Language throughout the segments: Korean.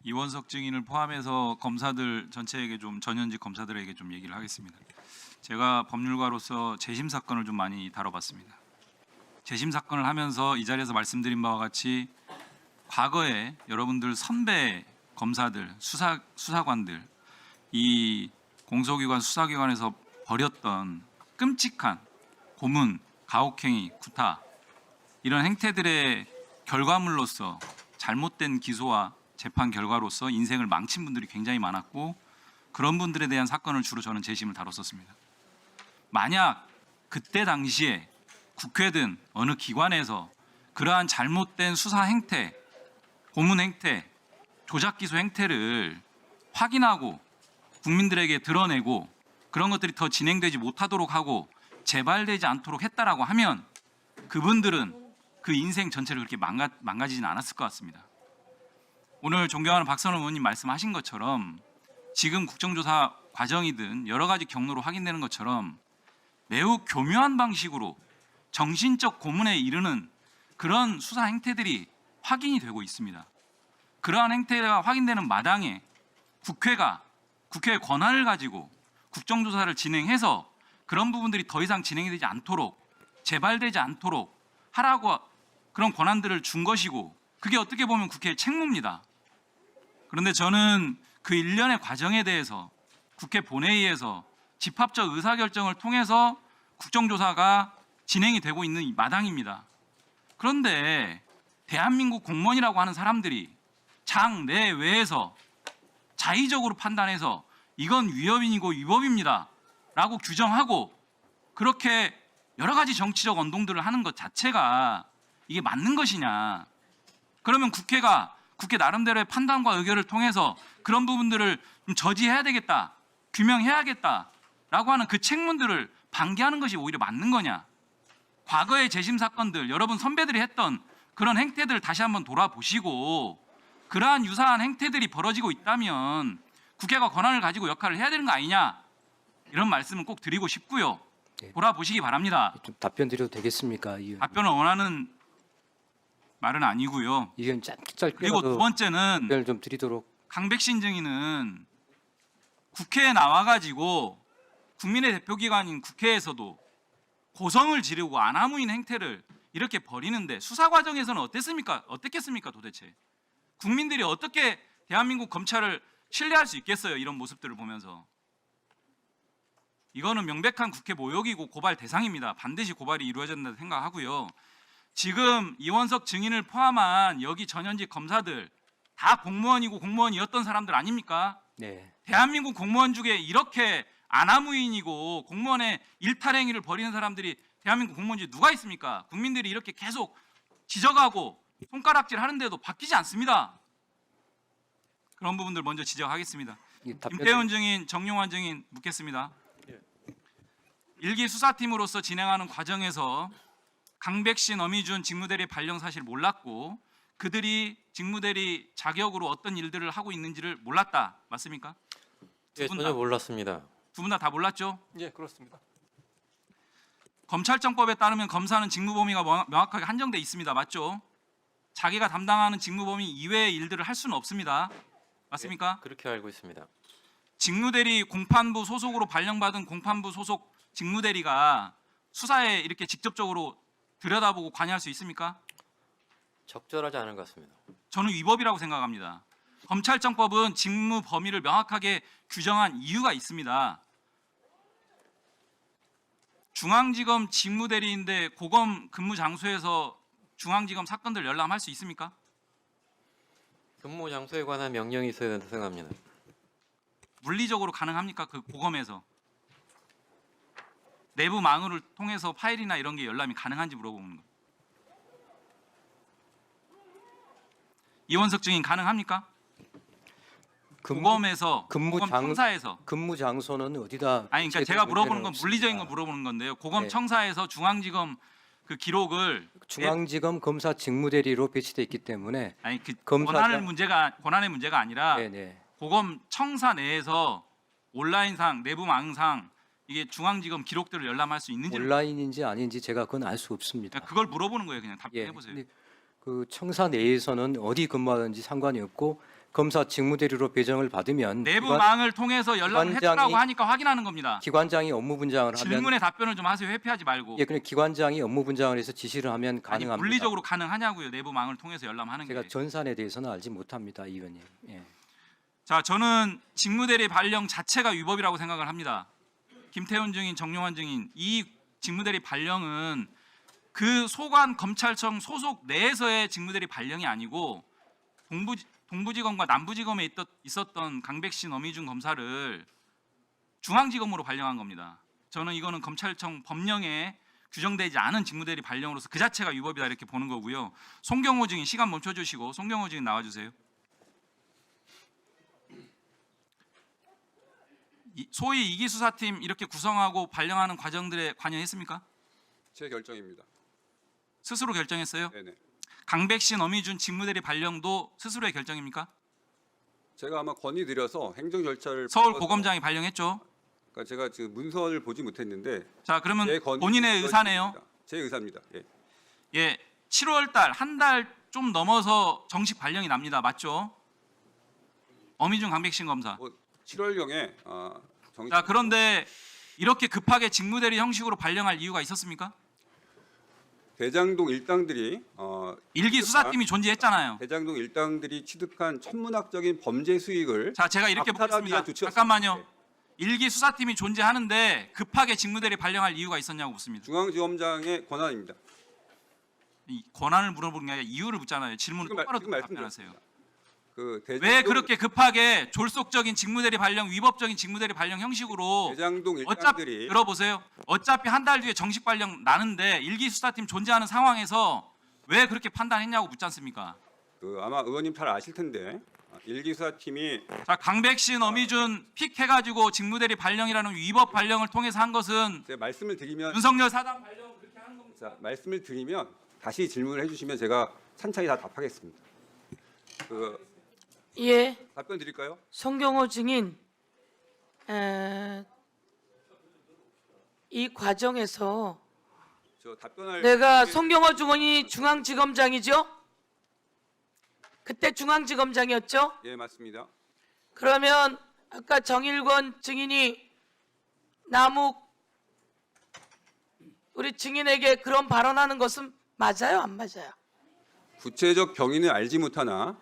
이원석 증인을 포함해서 검사들 전체에게 좀 전현직 검사들에게 좀 얘기를 하겠습니다. 제가 법률가로서 재심 사건을 좀 많이 다뤄봤습니다. 재심 사건을 하면서 이 자리에서 말씀드린 바와 같이 과거에 여러분들 선배 검사들, 수사관들, 이 공소기관, 수사기관에서 벌였던 끔찍한 고문, 가혹행위, 구타 이런 행태들의 결과물로서 잘못된 기소와 재판 결과로서 인생을 망친 분들이 굉장히 많았고 그런 분들에 대한 사건을 주로 저는 재심을 다뤘었습니다. 만약 그때 당시에 국회든 어느 기관에서 그러한 잘못된 수사 행태, 고문 행태, 조작 기소 행태를 확인하고 국민들에게 드러내고 그런 것들이 더 진행되지 못하도록 하고 재발되지 않도록 했다라고 하면 그분들은 그 인생 전체를 그렇게 망가지진 않았을 것 같습니다. 오늘 존경하는 박선원 의원님 말씀하신 것처럼 지금 국정조사 과정이든 여러 가지 경로로 확인되는 것처럼 매우 교묘한 방식으로 정신적 고문에 이르는 그런 수사 행태들이 확인이 되고 있습니다. 그러한 행태가 확인되는 마당에 국회의 권한을 가지고 국정조사를 진행해서 그런 부분들이 더 이상 진행이 되지 않도록 재발되지 않도록 하라고 그런 권한들을 준 것이고 그게 어떻게 보면 국회의 책무입니다. 그런데 저는 그 일련의 과정에 대해서 국회 본회의에서 집합적 의사결정을 통해서 국정조사가 진행이 되고 있는 이 마당입니다. 그런데 대한민국 공무원이라고 하는 사람들이 장 내외에서 자의적으로 판단해서 이건 위헌이고 위법입니다 라고 규정하고 그렇게 여러 가지 정치적 언동들을 하는 것 자체가 이게 맞는 것이냐. 그러면 국회 나름대로의 판단과 의결을 통해서 그런 부분들을 좀 저지해야 되겠다, 규명해야겠다라고 하는 그 책무들을 방기하는 것이 오히려 맞는 거냐. 과거의 재심 사건들, 여러분 선배들이 했던 그런 행태들을 다시 한번 돌아보시고 그러한 유사한 행태들이 벌어지고 있다면 국회가 권한을 가지고 역할을 해야 되는 거 아니냐. 이런 말씀을 꼭 드리고 싶고요. 돌아보시기 바랍니다. 좀 답변 드려도 되겠습니까? 답변을 원하는 말은 아니고요. 의견 짧게 그리고 두 번째는 답변을 좀 드리도록. 강백신 증인은 국회에 나와가지고 국민의 대표기관인 국회에서도 고성을 지르고 아나무인 행태를 이렇게 벌이는데 수사 과정에서는 어땠겠습니까 도대체? 국민들이 어떻게 대한민국 검찰을 신뢰할 수 있겠어요? 이런 모습들을 보면서. 이거는 명백한 국회 모욕이고 고발 대상입니다. 반드시 고발이 이루어져야 된다고 생각하고요. 지금 이원석 증인을 포함한 여기 전현직 검사들 다 공무원이고 공무원이었던 사람들 아닙니까? 네. 대한민국 공무원 중에 이렇게 아나무인이고 공무원의 일탈행위를 벌이는 사람들이 대한민국 공무원 중에 누가 있습니까? 국민들이 이렇게 계속 지적하고 손가락질 하는데도 바뀌지 않습니다. 그런 부분들 먼저 지적하겠습니다. 김태훈 증인, 정용환 증인 묻겠습니다. 일기 수사팀으로서 진행하는 과정에서 강백신, 어미준 직무대리 발령 사실 몰랐고 그들이 직무대리 자격으로 어떤 일들을 하고 있는지를 몰랐다. 맞습니까? 예, 전혀 몰랐습니다. 두 분 다 몰랐죠? 예, 그렇습니다. 검찰청법에 따르면 검사는 직무 범위가 명확하게 한정돼 있습니다. 맞죠? 자기가 담당하는 직무 범위 이외의 일들을 할 수는 없습니다. 맞습니까? 예, 그렇게 알고 있습니다. 직무대리 공판부 소속으로 발령받은 공판부 소속 직무대리가 수사에 이렇게 직접적으로 들여다보고 관여할 수 있습니까? 적절하지 않은 것 같습니다. 저는 위법이라고 생각합니다. 검찰청법은 직무 범위를 명확하게 규정한 이유가 있습니다. 중앙지검 직무대리인데 고검 근무 장소에서 중앙지검 사건들 열람할 수 있습니까? 근무 장소에 관한 명령이 있어야 된다고 생각합니다. 물리적으로 가능합니까? 그 고검에서 내부 망을 통해서 파일이나 이런 게 열람이 가능한지 물어보는 거예요. 이원석 증인 가능합니까? 고검에서 고검 청사에서 근무 장소는 어디다? 아니 그러니까 제가 물어보는 건 물리적인 거 물어보는 건데요. 고검 네. 청사에서 중앙지검 그 기록을 중앙지검 검사 직무대리로 배치돼 있기 때문에 아니 그 검사장- 권한의 문제가 아니라 네네. 고검 청사 내에서 온라인상 내부 망상 이게 중앙지검 기록들을 열람할 수 있는지 온라인인지 아닌지 제가 그건 알 수 없습니다. 그걸 물어보는 거예요. 그냥 답변해 예. 보세요. 근데 그 청사 내에서는 어디 근무하든지 상관이 없고 검사 직무대리로 배정을 받으면 내부망을 통해서 연락을 기관장이- 했다고 하니까 확인하는 겁니다. 기관장이 업무 분장을 하면 질문에 답변을 좀 하세요. 회피하지 말고. 예, 그냥 기관장이 업무 분장을 해서 지시를 하면 아니 가능합니다. 물리적으로 가능하냐고요. 내부망을 통해서 열람하는 제가 게. 전산에 대해서는 알지 못합니다, 이 의원님. 예. 자, 저는 직무대리 발령 자체가 위법이라고 생각을 합니다. 김태훈 증인, 정용환 증인, 이 직무대리 발령은 그 소관 검찰청 소속 내에서의 직무대리 발령이 아니고 동부지검과 남부지검에 있었던 강백신, 어미준 검사를 중앙지검으로 발령한 겁니다. 저는 이거는 검찰청 법령에 규정되지 않은 직무대리 발령으로서 그 자체가 위법이다 이렇게 보는 거고요. 송경호 증인 시간 멈춰주시고 송경호 증인 나와주세요. 소위 이기 수사팀 이렇게 구성하고 발령하는 과정들에 관여했습니까? 제 결정입니다. 스스로 결정했어요? 네네. 강백신, 어미준 직무대리 발령도 스스로의 결정입니까? 제가 아마 건의드려서 행정 절차를 서울 밟아서- 고검장이 발령했죠. 그러니까 제가 지금 문서를 보지 못했는데 자, 그러면 제 건의- 본인의 의사네요. 제 의사입니다. 예. 예, 7월 달 한 달 좀 넘어서 정식 발령이 납니다. 맞죠? 어미준, 강백신 검사. 7월경에 자, 그런데 이렇게 급하게 직무대리 형식으로 발령할 이유가 있었습니까? 대장동 일당들이 일기 수사팀이 존재했잖아요. 대장동 일당들이 취득한 천문학적인 범죄 수익을 자, 제가 이렇게 압탈하기 위한 묻겠습니다. 조치였습니다. 잠깐만요. 네. 일기 수사팀이 존재하는데 급하게 직무대리 발령할 이유가 있었냐고 묻습니다. 중앙지검장의 권한입니다. 이 권한을 물어보는 게 아니라 이유를 묻잖아요. 질문을 지금 똑바로 지금 답변하세요. 말씀드렸습니다. 그 왜 그렇게 급하게 졸속적인 직무대리 발령, 위법적인 직무대리 발령 형식으로 대장동 어차피 일당들이 들어보세요. 어차피 한 달 뒤에 정식 발령 나는데 일기 수사팀 존재하는 상황에서 왜 그렇게 판단했냐고 묻지 않습니까? 아마 의원님 잘 아실 텐데 일기수사팀이 자, 강백신, 어미준 픽 해가지고 직무대리 발령이라는 위법 발령을 통해서 한 것은 제가 말씀을 드리면 윤석열 사단 발령 그렇게 하는 겁니다. 자, 말씀을 드리면 다시 질문을 해주시면 제가 찬찬히 다 답하겠습니다. 예, 답변 드릴까요? 송경호 증인, 이 과정에서 저 답변할 내가 송경호 증인이 중앙지검장이죠? 그때 중앙지검장이었죠? 예 맞습니다. 그러면 아까 정일권 증인이 남욱 우리 증인에게 그런 발언하는 것은 맞아요, 안 맞아요? 구체적 경위는 알지 못하나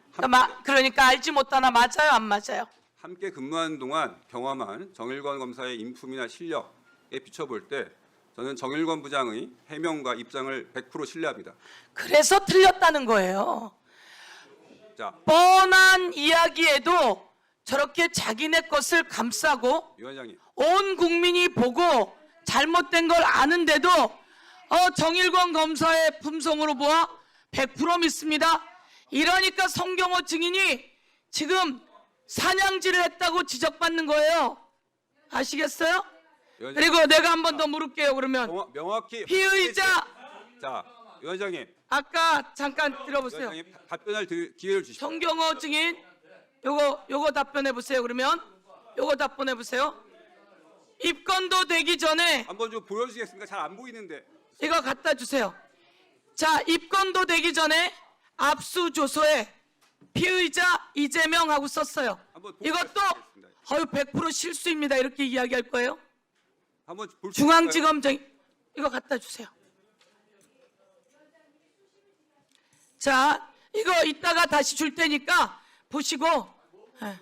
그러니까 알지 못하나 맞아요, 안 맞아요? 함께 근무하는 동안 경험한 정일권 검사의 인품이나 실력에 비춰볼 때 저는 정일권 부장의 해명과 입장을 100% 신뢰합니다. 그래서 틀렸다는 거예요. 자, 뻔한 이야기에도 저렇게 자기네 것을 감싸고 위원장님, 온 국민이 보고 잘못된 걸 아는데도 정일권 검사의 품성으로 보아 100% 믿습니다. 이러니까 송경호 증인이 지금 사냥질을 했다고 지적받는 거예요. 아시겠어요? 위원장님 그리고 내가 한 번 더 물을게요. 그러면 명확히 피의자 자, 위원장님, 아까 잠깐 들어보세요. 위원장님 답변할 기회를 주십시오. 송경호 증인 요거 답변해 보세요. 그러면 요거 답변해 보세요. 입건도 되기 전에 한번 좀 보여주시겠습니까? 잘 안 보이는데. 이거 갖다 주세요. 자, 입건도 되기 전에 압수조서에 피의자 이재명하고 썼어요. 한번 이것도 보여주시겠습니다. 100% 실수입니다. 이렇게 이야기할 거예요. 한번 볼 수 있을까요? 중앙지검장 이거 갖다 주세요. 자, 이거 이따가 다시 줄 테니까 보시고. 예.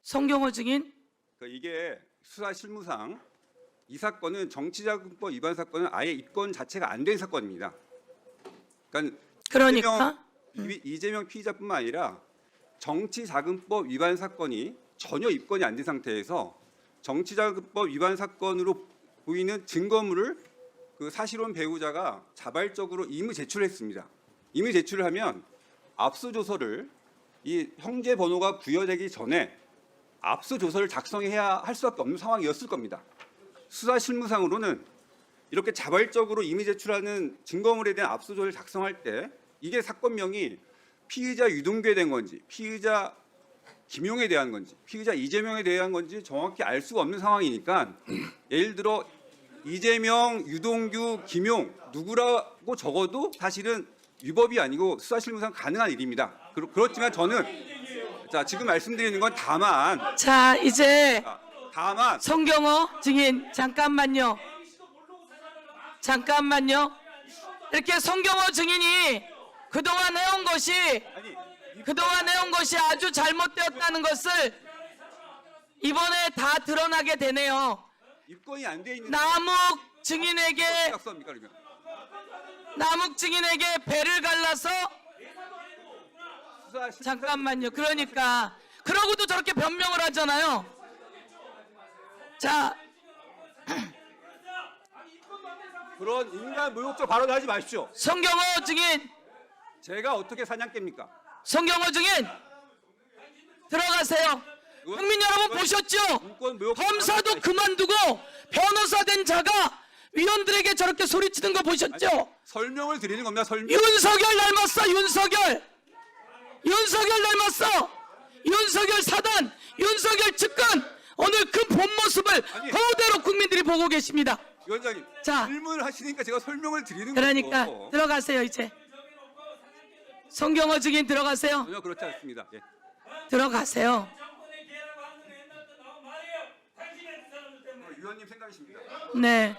송경호 증인 이게 수사 실무상 이 사건은 정치자금법 위반 사건은 아예 입건 자체가 안 된 사건입니다. 그러니까 이재명 피의자뿐만 아니라 정치자금법 위반 사건이 전혀 입건이 안 된 상태에서 정치자금법 위반 사건으로 보이는 증거물을 그 사실혼 배우자가 자발적으로 임의 제출했습니다. 임의 제출을 하면 압수조서를 이 형제 번호가 부여되기 전에 압수조서를 작성해야 할 수밖에 없는 상황이었을 겁니다. 수사 실무상으로는 이렇게 자발적으로 임의 제출하는 증거물에 대한 압수조서를 작성할 때 이게 사건명이 피의자 유동규에 대한 건지 피의자 김용에 대한 건지 피의자 이재명에 대한 건지 정확히 알 수가 없는 상황이니까 예를 들어 이재명, 유동규, 김용 누구라고 적어도 사실은 위법이 아니고 수사실무상 가능한 일입니다. 그렇지만 저는 자 지금 말씀드리는 건 다만 자, 이제 성경호 증인 잠깐만요. 잠깐만요. 이렇게 성경호 증인이 그동안 해온 것이 아주 잘못되었다는 것을 이번에 다 드러나게 되네요. 입건이 안 돼 있는 남욱 증인에게 약속합니까 그러면? 배를 갈라서 잠깐만요. 그러니까 그러고도 저렇게 변명을 하잖아요. 자, 그런 인간 모욕적 발언을 하지 마십시오. 성경호 증인, 제가 어떻게 사냥개입니까? 성경호 증인 들어가세요. 국민 여러분 보셨죠? 인권 모욕 검사도 그만두고 변호사 된 자가 위원들에게 저렇게 소리치는 거 보셨죠? 설명을 드리는 겁니다. 설명. 윤석열 닮았어. 윤석열 닮았어. 윤석열 사단, 윤석열 측근 오늘 그 본 모습을 그대로 국민들이 보고 계십니다. 위원장님, 자. 질문을 하시니까 제가 설명을 드리는 그러니까 거죠. 들어가세요. 이제 성경호 증인 들어가세요. 전혀 그렇지 않습니다. 예. 들어가세요. 위원님 생각이십니다. 네.